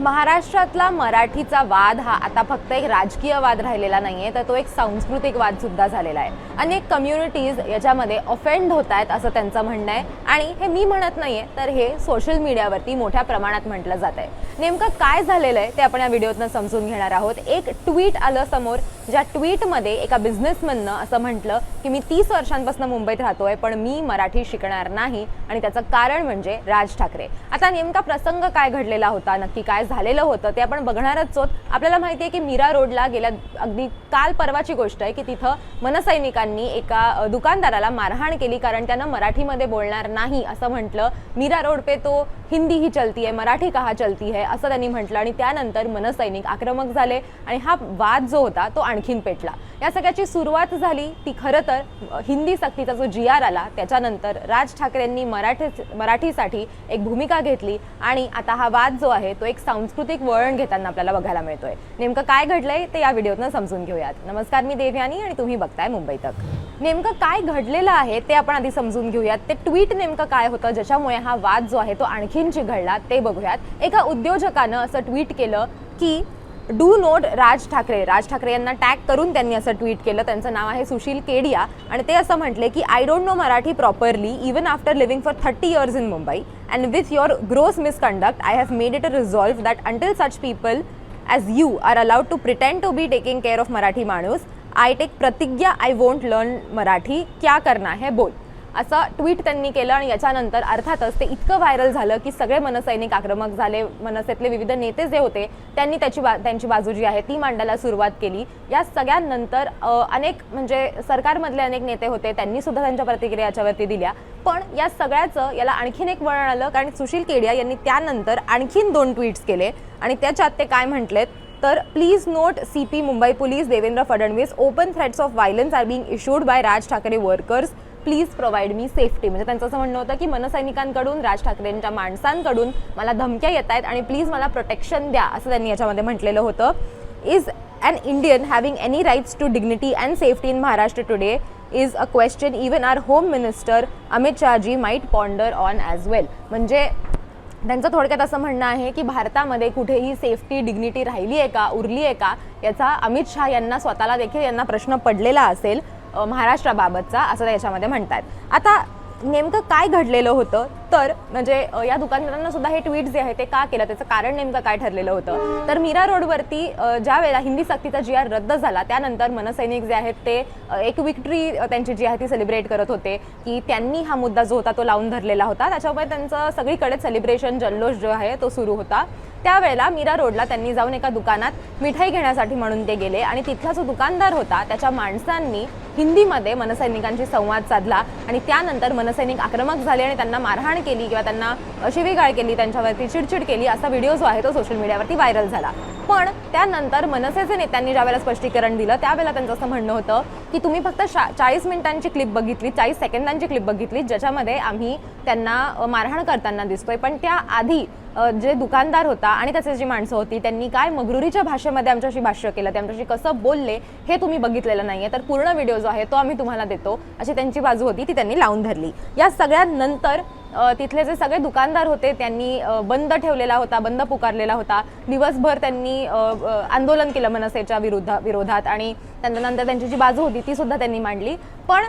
महाराष्ट्रातला मराठीचा वाद हा आता फक्त एक राजकीय वाद राहिलेला नाहीये, तर तो एक सांस्कृतिक वाद सुद्धा झालेला आहे। अनेक कम्युनिटीज याच्यामध्ये ऑफेंड होत आहेत असं त्यांचं म्हणणं आहे आणि हे मी म्हणत नाहीये, तर हे सोशल मीडियावरती मोठ्या प्रमाणात म्हटलं जात आहे। नेमकं काय झालेलं आहे ते आपण या व्हिडिओतनं समजून घेणार आहोत। एक ट्विट आलं समोर, ज्या ट्विटमध्ये एका बिझनेसमननं असं म्हटलं की मी 30 वर्षांपासून मुंबईत राहतोय पण मी मराठी शिकणार नाही आणि त्याचं कारण म्हणजे राज ठाकरे। आता नेमका प्रसंग काय घडलेला होता, नक्की काय झालेलं होतं ते आपण बघणारच आहोत। आपल्याला माहिती आहे की मीरा रोडला गेल्या अगदी काल परवाची गोष्ट आहे की तिथं मनसैनिकांनी एका दुकानदाराला मारहाण केली कारण त्यानं मराठीमध्ये बोलणार नाही असं म्हटलं। मीरा रोड पे तो हिंदी ही चलती है, मराठी कहाँ चलती है असं त्यांनी म्हटलं आणि त्यानंतर मनसैनिक आक्रमक झाले आणि हा वाद जो होता तो आणखीन पेटला। या सगळ्याची सुरुवात झाली ती खरं तर हिंदी सक्तीचा जो GR आला त्याच्यानंतर राज ठाकरेंनी मराठीसाठी एक भूमिका घेतली आणि आता हा वाद जो आहे तो एक सांस्कृतिक वळण घेताना आपल्याला बघायला मिळतोय। नेमकं काय घडलंय ते या व्हिडिओतनं समजून घेऊयात। नमस्कार, मी देवयानी आणि तुम्ही बघताय मुंबई तक। नेमकं काय घडलेलं आहे ते आपण आधी समजून घेऊयात। ते ट्विट नेमकं काय होतं ज्याच्यामुळे हा वाद जो आहे तो आणखीन चिघळला ते बघूयात। एका उद्योजकानं असं ट्विट केलं की डू नोट राज ठाकरे यांना टॅग करून त्यांनी असं ट्विट केलं। त्यांचं नाव आहे सुशील केडिया आणि ते असं म्हटले की I don't know Marathi properly even after living for 30 years in Mumbai and with your gross misconduct I have made it a resolve that until such people as you are allowed to pretend to be taking care of Marathi माणूस I take प्रतिज्ञा I won't learn Marathi, क्या करना है बोल असं tweet त्यांनी केलं आणि याच्यानंतर अर्थातच ते इतकं व्हायरल झालं की सगळे मनसैनिक आक्रमक झाले। मनसेतले विविध नेते जे होते त्यांनी त्यांची बाजू जी आहे ती मांडायला सुरुवात केली। या सगळ्यांनंतर अनेक म्हणजे सरकारमधले अनेक नेते होते त्यांनी सुद्धा त्यांच्या प्रतिक्रिया याच्यावरती दिल्या। पण या सगळ्याचं याला आणखीन एक वळण आलं कारण सुशील केडिया यांनी त्यानंतर आणखीन 2 ट्विट्स केले आणि त्याच्यात ते काय म्हटलेत तर please note CP Mumbai police Devendra Fadnavis open threats of violence are being issued by Raj Thackeray workers please provide me safety. म्हणजे त्यांचं असं म्हणणं होतं की मनसैनिकांकडून राज ठाकरेंच्या माणसांकडून मला धमक्या येत आहेत आणि प्लीज मला प्रोटेक्शन द्या असं त्यांनी याच्यामध्ये म्हटलेलं होतं। Is an Indian having any rights to dignity and safety in Maharashtra today is a question even our home minister Amit Shah ji might ponder on as well। म्हणजे त्यांचं थोडक्यात असं म्हणणं आहे की भारतामध्ये कुठेही सेफ्टी डिग्निटी राहिली आहे का, उरली आहे का, याचा अमित शहा यांना स्वतःला देखील यांना प्रश्न पडलेला असेल महाराष्ट्राबाबतचा असं याच्यामध्ये म्हणतात। आता नेमकं काय घडलेलं होतं तर म्हणजे या दुकानदारांना सुद्धा हे ट्विट जे आहे ते का केलं त्याचं कारण नेमकं काय ठरलेलं होतं तर मीरा रोडवरती ज्या वेळेला हिंदी सक्तीचा GR रद्द झाला त्यानंतर मनसैनिक जे आहेत ते एक विक्ट्री त्यांची जी आहे ती सेलिब्रेट करत होते की त्यांनी हा मुद्दा जो होता तो लावून धरलेला होता। त्याच्यामुळे त्यांचं सगळीकडे सेलिब्रेशन जल्लोष जो आहे तो सुरू होता। त्यावेळेला मीरा रोडला त्यांनी जाऊन एका दुकानात मिठाई घेण्यासाठी म्हणून ते गेले आणि तिथला जो दुकानदार होता त्याच्या माणसांनी हिंदीमध्ये मनसैनिकांशी संवाद साधला आणि त्यानंतर मनसैनिक आक्रमक झाले आणि त्यांना मारहाण केली किंवा त्यांना शिवीगाळ केली, त्यांच्यावरती चिडचिड केली असा व्हिडिओ जो आहे तो सोशल मीडियावरती व्हायरल झाला। पण त्यानंतर मनसेचे नेत्यांनी ज्यावेळेला स्पष्टीकरण दिलं त्यावेळेला त्यांचं असं म्हणणं होतं की तुम्ही फक्त 40 मिनिटांची क्लिप बघितली, 40 सेकंदांची क्लिप बघितली ज्याच्यामध्ये आम्ही त्यांना मारहाण करताना दिसतोय, पण त्याआधी जे दुकानदार होता आणि त्याचे जी माणसं होती त्यांनी काय मगरुरीच्या भाषेमध्ये आमच्याशी भाष्य केलं, ते आमच्याशी कसं बोलले हे तुम्ही बघितलेलं नाहीये, तर पूर्ण व्हिडिओ जो आहे तो आम्ही तुम्हाला देतो अशी त्यांची बाजू होती ती त्यांनी लावून धरली। या सगळ्यानंतर तिथले जे सगळे दुकानदार होते त्यांनी बंद ठेवलेला होता, बंद पुकारलेला होता। दिवसभर त्यांनी आंदोलन केलं मनसेच्या विरोधात आणि त्यानंतर त्यांची जी बाजू होती ती सुद्धा त्यांनी मांडली। पण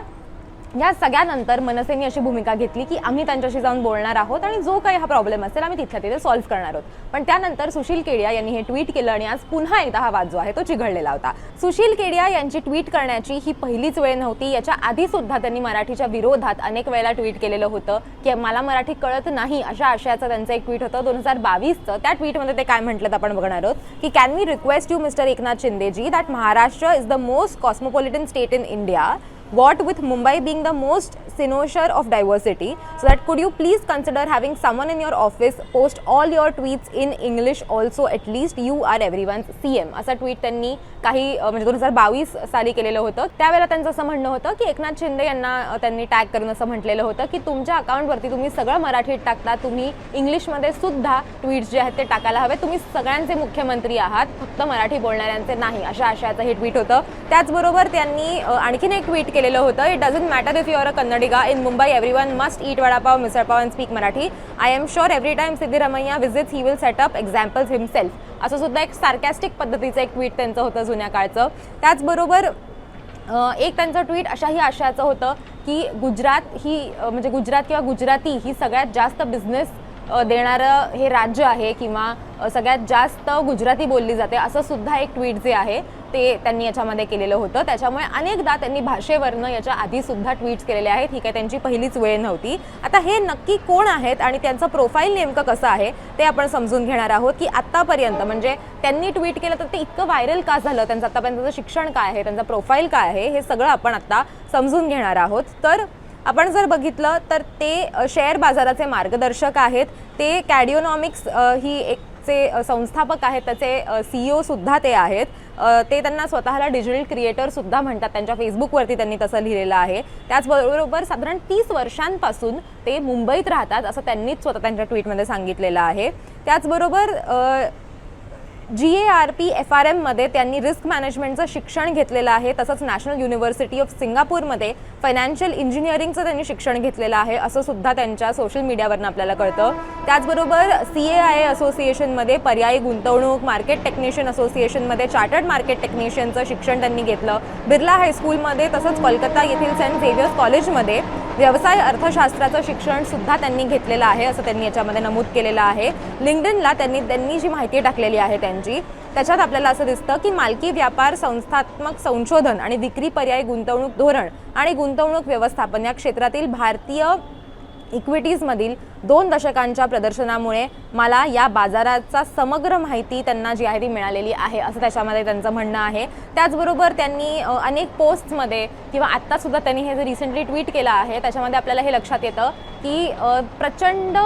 या सगळ्यानंतर मनसेने अशी भूमिका घेतली की आम्ही त्यांच्याशी जाऊन बोलणार आहोत आणि जो काही हा प्रॉब्लेम असेल आम्ही तिथल्या तिथे सॉल्व्ह करणार आहोत। पण त्यानंतर सुशील केडिया यांनी हे ट्विट केलं आणि आज पुन्हा एकदा हा वाद जो आहे तो चिघळलेला होता। सुशील केडिया यांची ट्विट करण्याची ही पहिलीच वेळ नव्हती, याच्या आधी सुद्धा त्यांनी मराठीच्या विरोधात अनेक वेळेला ट्विट केलेलं होतं की मला मराठी कळत नाही अशा आशयाचं त्यांचं एक ट्विट होतं 2022चं। त्या ट्विटमध्ये ते काय म्हटलं आपण बघणार आहोत की can we request you mister Eknath Shinde ji that Maharashtra is the most cosmopolitan state in India what with Mumbai being the most cynosure of diversity, so that could you please consider having someone in your office post all your tweets in English also, at least you are everyone's CM असा tweet त्यांनी काही म्हणजे 2022 साली केलेलं होतं। त्यावेळेला त्यांचं असं म्हणणं होतं की एकनाथ शिंदे यांना त्यांनी टॅग करून असं म्हटलेलं होतं की तुमच्या अकाउंटवरती तुम्ही सगळं मराठीत टाकता, तुम्ही इंग्लिशमध्ये सुद्धा ट्विट्स जे आहेत ते टाकायला हवे, तुम्ही सगळ्यांचे मुख्यमंत्री आहात, फक्त मराठी बोलणाऱ्यांचे नाही अशा आशयाचं हे ट्विट होतं। त्याचबरोबर त्यांनी आणखीन एक ट्विट केलेलं होतं. It doesn't matter if you are a Kannadiga in Mumbai, everyone must eat vada pav, misal pav and speak Marathi. I am sure every time Siddaramaiah visits he will set up examples himself. असं सुद्धा एक सार्कॅस्टिक पद्धतीचं एक ट्विट त्यांचं होतं जुन्या काळचं. त्याचबरोबर एक त्यांचं ट्विट अशाही आशयाचं होतं की गुजरात ही म्हणजे गुजरात किंवा गुजराती ही सगळ्यात जास्त बिझनेस देणारं हे राज्य आहे किंवा सगळ्यात जास्त गुजराती बोलली जाते, असं सुद्धा एक ट्विट जे आहे ते त्यांनी याच्यामध्ये केलेलं होतं. त्याच्यामुळे अनेकदा त्यांनी भाषेवरनं याच्या आधीसुद्धा ट्विट्स केलेले आहेत. ही काही त्यांची पहिलीच वेळ नव्हती. आता हे नक्की कोण आहेत आणि त्यांचं प्रोफाईल नेमकं कसं आहे ते आपण समजून घेणार आहोत की आत्तापर्यंत म्हणजे त्यांनी ट्विट केलं तर ते इतकं व्हायरल का झालं, त्यांचं आत्तापर्यंतचं शिक्षण काय आहे, त्यांचा प्रोफाईल काय आहे, हे सगळं आपण आत्ता समजून घेणार आहोत. तर आपण जर बघितलं तर ते शेअर बाजाराचे मार्गदर्शक आहेत. ते कॅडिओनॉमिक्स ही एकचे संस्थापक आहेत, त्याचे CEO सुद्धा ते आहेत. ते त्यांना स्वतःला डिजिटल क्रिएटर सुद्धा म्हणतात. त्यांच्या फेसबुकवरती त्यांनी तसं लिहिलेलं आहे. त्याचबरोबर साधारण 30 वर्षांपासून ते मुंबईत राहतात असं त्यांनीच स्वतः त्यांच्या ट्विटमध्ये सांगितलेलं आहे. त्याचबरोबर GARP FRM मध्ये त्यांनी रिस्क मॅनेजमेंटचं शिक्षण घेतलेलं आहे. तसंच नॅशनल युनिव्हर्सिटी ऑफ सिंगापूरमध्ये फायनान्शियल इंजिनिअरिंगचं त्यांनी शिक्षण घेतलेलं आहे असं सुद्धा त्यांच्या सोशल मीडियावरनं आपल्याला कळतं. त्याचबरोबर CAIA असोसिएशनमध्ये पर्यायी गुंतवणूक, मार्केट टेक्निशियन असोसिएशनमध्ये चार्टर्ड मार्केट टेक्निशियनचं शिक्षण त्यांनी घेतलं. बिर्ला हायस्कूलमध्ये तसंच कोलकाता येथील सेंट झेवियर्स कॉलेजमध्ये व्यवसाय अर्थशास्त्राचं शिक्षण सुद्धा त्यांनी घेतलेलं आहे असं त्यांनी याच्यामध्ये नमूद केलेलं आहे. लिंक्डइनला त्यांनी जी माहिती टाकलेली आहे त्याच्यात आपल्याला असं दिसतं की मालकी व्यापार, संस्थात्मक संशोधन आणि विक्री, पर्यायी गुंतवणूक धोरण आणि गुंतवणूक व्यवस्थापन या क्षेत्रातील भारतीय इक्विटीजमधील 2 दशकांच्या प्रदर्शनामुळे मला या बाजाराचा समग्र माहिती त्यांना जी आहे ती मिळालेली आहे असं त्याच्यामध्ये त्यांचं म्हणणं आहे. त्याचबरोबर त्यांनी अनेक पोस्टमध्ये किंवा आत्तासुद्धा त्यांनी हे जे रिसेंटली ट्विट केलं आहे त्याच्यामध्ये आपल्याला हे लक्षात येतं की प्रचंड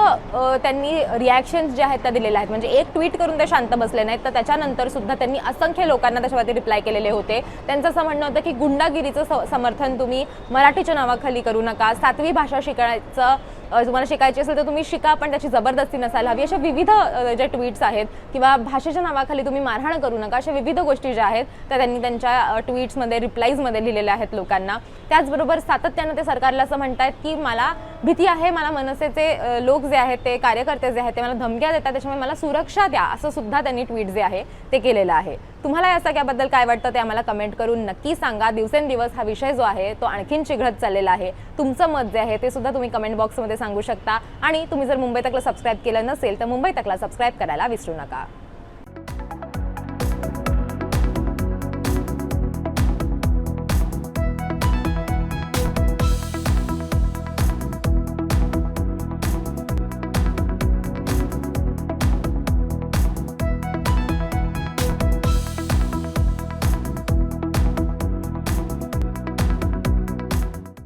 त्यांनी रिॲक्शन्स जे आहेत त्या दिलेल्या आहेत. म्हणजे एक ट्विट करून ते शांत बसले नाहीत, तर त्याच्यानंतर सुद्धा त्यांनी असंख्य लोकांना त्याच्यावरती रिप्लाय केलेले होते. त्यांचं असं म्हणणं होतं की गुंडागिरीचं समर्थन तुम्ही मराठीच्या नावाखाली करू नका, 7वी भाषा शिकायचं तुम्हाला शिकायची असेल तर तुम्ही शिका, पण त्याची जबरदस्ती नसायला हवी. अशा विविध जे ट्विट्स आहेत किंवा भाषेच्या नावाखाली तुम्ही मारहाण करू नका, अशा विविध गोष्टी ज्या आहेत त्या त्यांनी त्यांच्या ट्विट्समध्ये रिप्लाईजमध्ये लिहिलेल्या आहेत लोकांना. त्याचबरोबर सातत्यानं ते सरकारला असं म्हणतात की मला भीती आहे, मला मनसेचे लोक जे आहेत ते कार्यकर्ते जे आहेत ते मला धमक्या देतात, त्याच्यामुळे मला सुरक्षा द्या, असं सुद्धा त्यांनी ट्विट जे आहे ते केलेलं आहे. तुम्हाला या सगळ्याबद्दल काय वाटतं ते आम्हाला कमेंट करून नक्की सांगा. दिवसेंदिवस हा विषय जो आहे तो आणखीन चिघळत चाललेला आहे. तुमचं मत जे आहे ते सुद्धा तुम्ही कमेंट बॉक्समध्ये सांगू शकता. आणि तुम्ही जर मुंबई तकला सबस्क्राईब केलं नसेल तर मुंबई तकला सबस्क्राईब करायला विसरू नका.